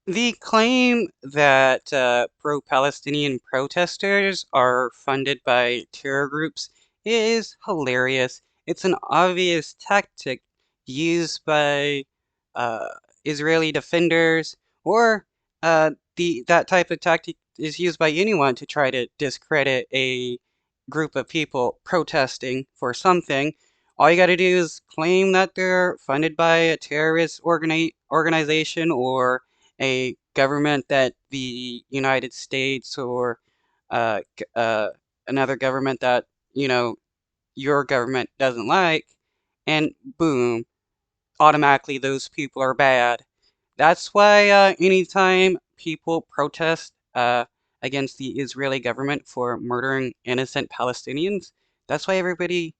The claim that pro-Palestinian protesters are funded by terror groups is hilarious. It's an obvious tactic used by uh, Israeli defenders, or that type of tactic is used by anyone to try to discredit a group of people protesting for something. All you got to do is claim that they're funded by a terrorist organization or a government that the United States or another government that, you know, your government doesn't like, and boom, automatically those people are bad. That's why anytime people protest against the Israeli government for murdering innocent Palestinians, that's why everybody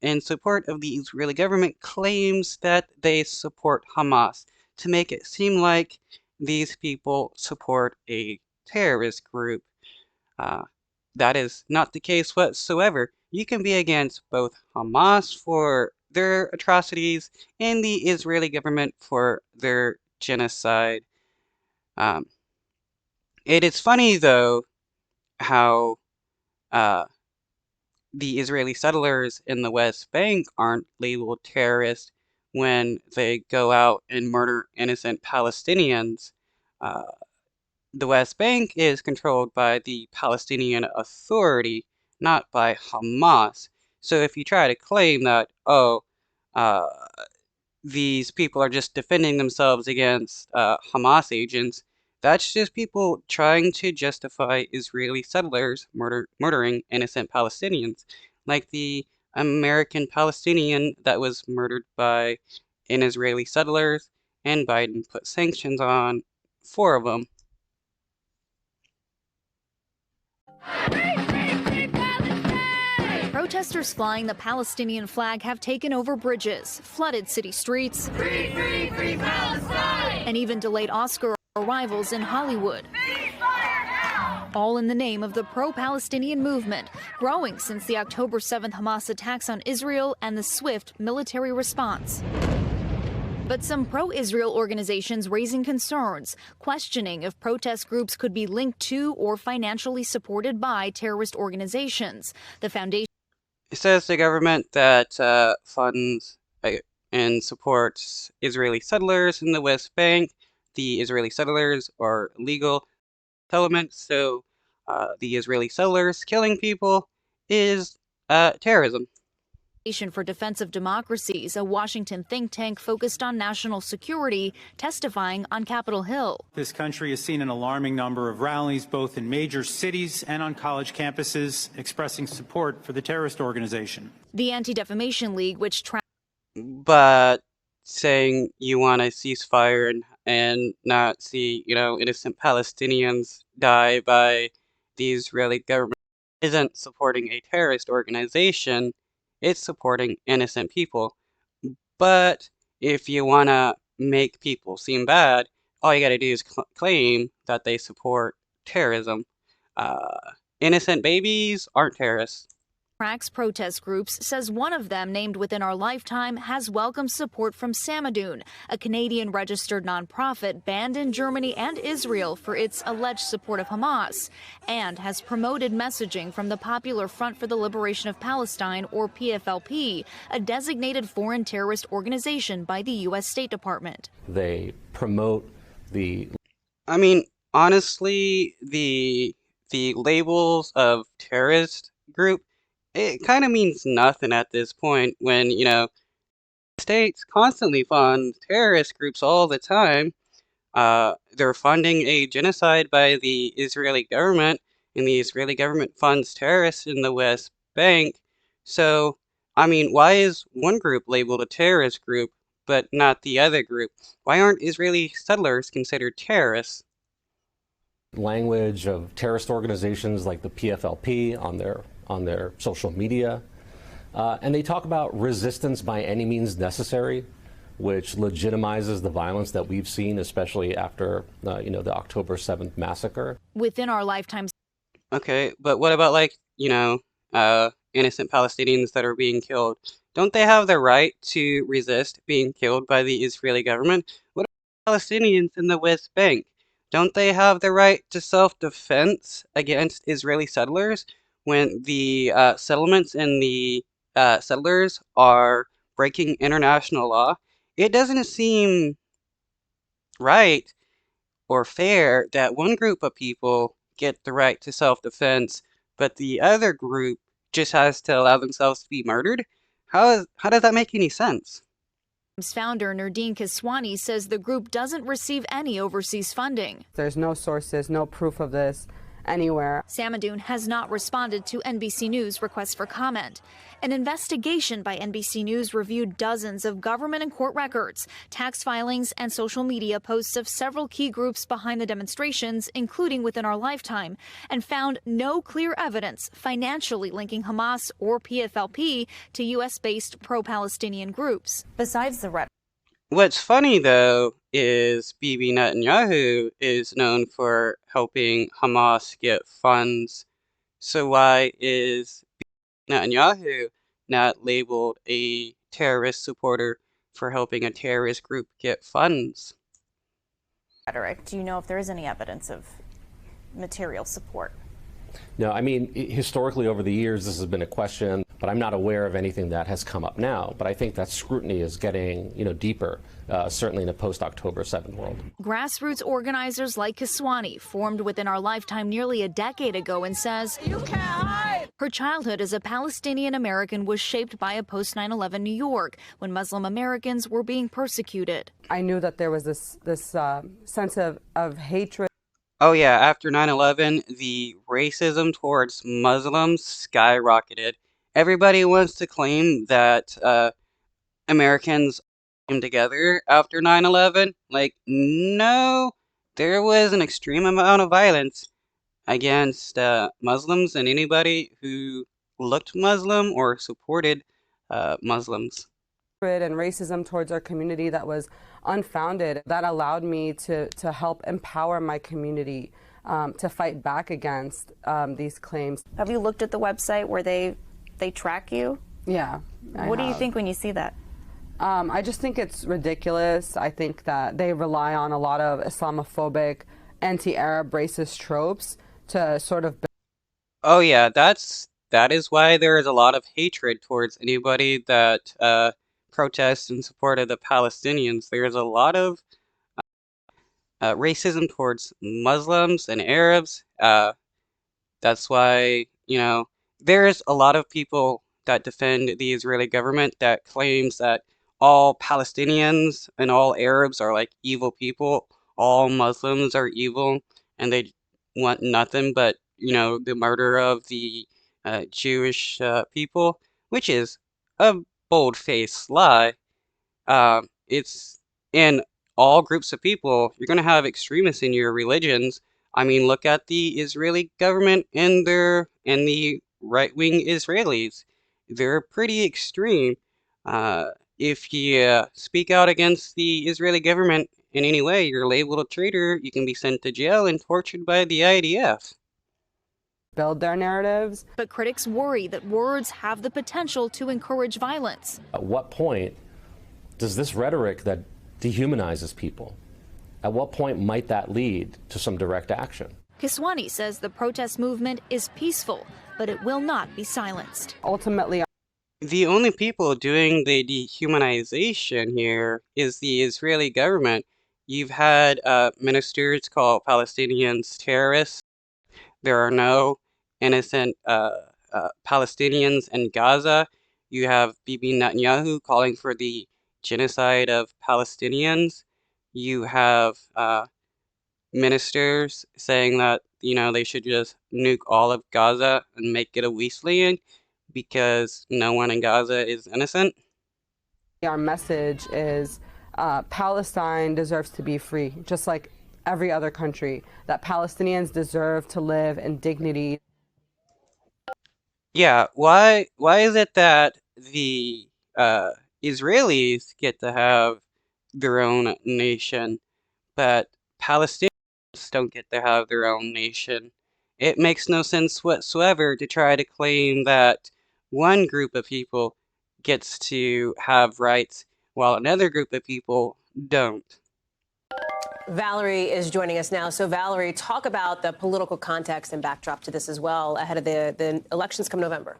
in support of the Israeli government claims that they support Hamas to make it seem like these people support a terrorist group. Uh, that is not the case whatsoever. You can be against both Hamas for their atrocities and the Israeli government for their genocide. Um, it is funny, though, how uh, the Israeli settlers in the West Bank aren't labeled terrorists when they go out and murder innocent Palestinians. Uh, the West Bank is controlled by the Palestinian Authority, not by Hamas. So if you try to claim that, oh, uh, these people are just defending themselves against Hamas agents, that's just people trying to justify Israeli settlers murdering innocent Palestinians, like the American Palestinian that was murdered by an Israeli settlers, and Biden put sanctions on four of them. Protesters flying the Palestinian flag have taken over bridges, flooded city streets, Free, free, free Palestine! and even delayed Oscar arrivals in Hollywood. All in the name of the pro-Palestinian movement, growing since the October 7th Hamas attacks on Israel and the swift military response. But some pro-Israel organizations raising concerns, questioning if protest groups could be linked to or financially supported by terrorist organizations. The foundation It says the government that funds and supports Israeli settlers in the West Bank. The Israeli settlers are illegal settlements, so the Israeli settlers killing people is terrorism. for Defense of Democracies, a Washington think tank focused on national security, testifying on Capitol Hill. This country has seen an alarming number of rallies, both in major cities and on college campuses, expressing support for the terrorist organization. The Anti-Defamation League, which But saying you want a ceasefire and not see, innocent Palestinians die by the Israeli government isn't supporting a terrorist organization, it's supporting innocent people. But if you want to make people seem bad, all you got to do is claim that they support terrorism. Innocent babies aren't terrorists. tracks protest groups, says one of them, named Within Our Lifetime, has welcomed support from Samadoun, a Canadian-registered nonprofit banned in Germany and Israel for its alleged support of Hamas, and has promoted messaging from the Popular Front for the Liberation of Palestine, or PFLP, a designated foreign terrorist organization by the U.S. State Department. They promote the... I mean, honestly, the labels of terrorist group, it kind of means nothing at this point when, states constantly fund terrorist groups all the time. They're funding a genocide by the Israeli government, and the Israeli government funds terrorists in the West Bank. So, I mean, why is one group labeled a terrorist group, but not the other group? Why aren't Israeli settlers considered terrorists? language of terrorist organizations like the PFLP on their social media. And they talk about resistance by any means necessary, which legitimizes the violence that we've seen, especially after, the October 7th massacre. Within Our Lifetimes. Okay, but what about innocent Palestinians that are being killed? Don't they have the right to resist being killed by the Israeli government? What Palestinians in the West Bank? Don't they have the right to self-defense against Israeli settlers when the settlements and the settlers are breaking international law? It doesn't seem right or fair that one group of people get the right to self-defense, but the other group just has to allow themselves to be murdered. How does that make any sense? Founder Nurdin Kiswani says the group doesn't receive any overseas funding. There's no sources, no proof of this anywhere. Samadoun has not responded to NBC News' request for comment. An investigation by NBC News reviewed dozens of government and court records, tax filings, and social media posts of several key groups behind the demonstrations, including Within Our Lifetime, and found no clear evidence financially linking Hamas or PFLP to U.S.-based pro-Palestinian groups. Besides the rhetoric. What's funny, though, is Bibi Netanyahu is known for helping Hamas get funds. So why is Netanyahu not labeled a terrorist supporter for helping a terrorist group get funds? Do you know if there is any evidence of material support? No, I mean, historically over the years, this has been a question, but I'm not aware of anything that has come up now. But I think that scrutiny is getting, deeper, certainly in a post-October 7th world. Grassroots organizers like Kiswani formed Within Our Lifetime nearly a decade ago and says, "You can't hide." Her childhood as a Palestinian American was shaped by a post-9/11 New York when Muslim Americans were being persecuted. I knew that there was this sense of hatred. Oh yeah, after 9/11, the racism towards Muslims skyrocketed. Everybody wants to claim that Americans came together after 9/11. Like, no, there was an extreme amount of violence against Muslims and anybody who looked Muslim or supported Muslims. And racism towards our community that was unfounded. That allowed me to help empower my community to fight back against these claims. Have you looked at the website where they track you? Yeah. What do you think when you see that? I just think it's ridiculous. I think that they rely on a lot of Islamophobic, anti-Arab, racist tropes to sort of. Oh yeah, that is why there is a lot of hatred towards anybody that protests in support of the Palestinians. There's a lot of racism towards Muslims and Arabs. That's why, there's a lot of people that defend the Israeli government that claims that all Palestinians and all Arabs are like evil people, all Muslims are evil, and they want nothing but, the murder of the Jewish people, which is a bold-faced lie. It's in all groups of people. You're going to have extremists in your religions. I mean, look at the Israeli government and the right-wing Israelis. They're pretty extreme. If you speak out against the Israeli government in any way, you're labeled a traitor. You can be sent to jail and tortured by the IDF. Build their narratives. But critics worry that words have the potential to encourage violence. At what point does this rhetoric that dehumanizes people, at what point might that lead to some direct action? Kiswani says the protest movement is peaceful, but it will not be silenced. Ultimately, the only people doing the dehumanization here is the Israeli government. You've had ministers call Palestinians terrorists. There are no innocent Palestinians in Gaza. You have Bibi Netanyahu calling for the genocide of Palestinians. You have ministers saying that, they should just nuke all of Gaza and make it a wasteland because no one in Gaza is innocent. our message is Palestine deserves to be free, just like every other country, that Palestinians deserve to live in dignity. Yeah, why is it that the Israelis get to have their own nation, but Palestinians don't get to have their own nation? It makes no sense whatsoever to try to claim that one group of people gets to have rights while another group of people don't. Valerie is joining us now. So, Valerie, talk about the political context and backdrop to this as well ahead of the elections come November.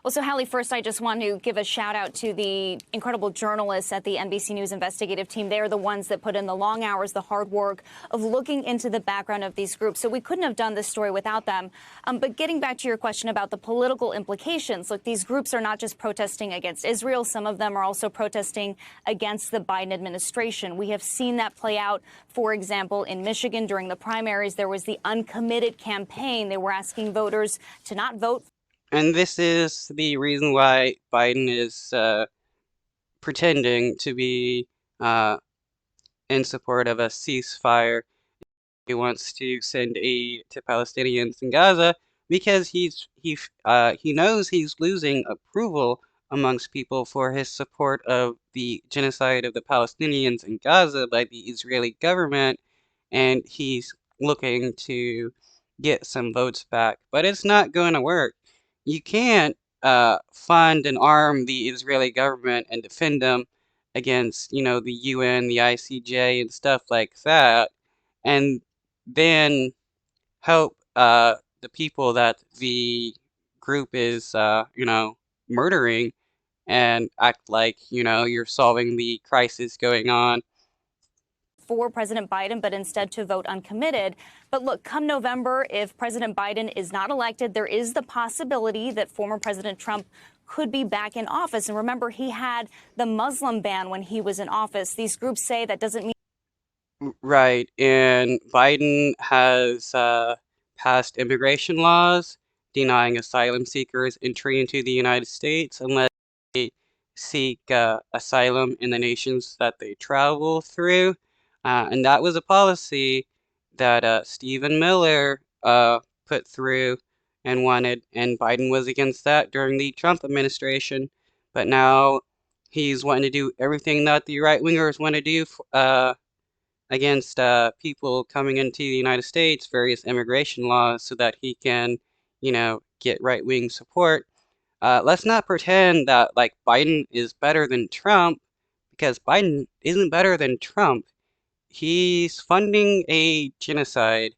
Well, so Hallie, first, I just want to give a shout out to the incredible journalists at the NBC News investigative team. They are the ones that put in the long hours, the hard work of looking into the background of these groups. So we couldn't have done this story without them. But getting back to your question about the political implications, look, these groups are not just protesting against Israel. Some of them are also protesting against the Biden administration. We have seen that play out. For example, in Michigan during the primaries, there was the uncommitted campaign. They were asking voters to not vote. And this is the reason why Biden is pretending to be in support of a ceasefire. He wants to send aid to Palestinians in Gaza because he knows he's losing approval amongst people for his support of the genocide of the Palestinians in Gaza by the Israeli government, and he's looking to get some votes back. But it's not going to work. You can't fund and arm the Israeli government and defend them against, the UN, the ICJ, and stuff like that, and then help the people that the group is, murdering and act like, you're solving the crisis going on. For President Biden, but instead to vote uncommitted. But look, come November, if President Biden is not elected, there is the possibility that former President Trump could be back in office. And remember, he had the Muslim ban when he was in office. These groups say that doesn't mean. Right, and Biden has passed immigration laws denying asylum seekers entry into the United States unless they seek asylum in the nations that they travel through. And that was a policy that Stephen Miller put through and wanted, and Biden was against that during the Trump administration. But now he's wanting to do everything that the right-wingers want to do against people coming into the United States, various immigration laws, so that he can, get right-wing support. Let's not pretend that, Biden is better than Trump, because Biden isn't better than Trump. He's funding a genocide.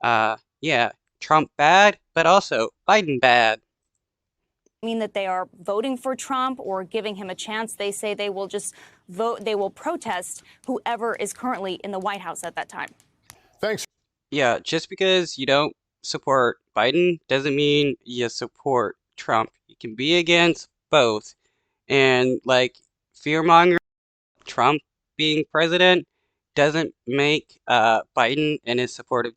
Yeah, Trump bad, but also Biden bad. Mean that they are voting for Trump or giving him a chance. They say they will just vote. They will protest whoever is currently in the White House at that time. Thanks. Yeah, just because you don't support Biden doesn't mean you support Trump. You can be against both. And fear-mongering Trump being president doesn't make Biden and his support of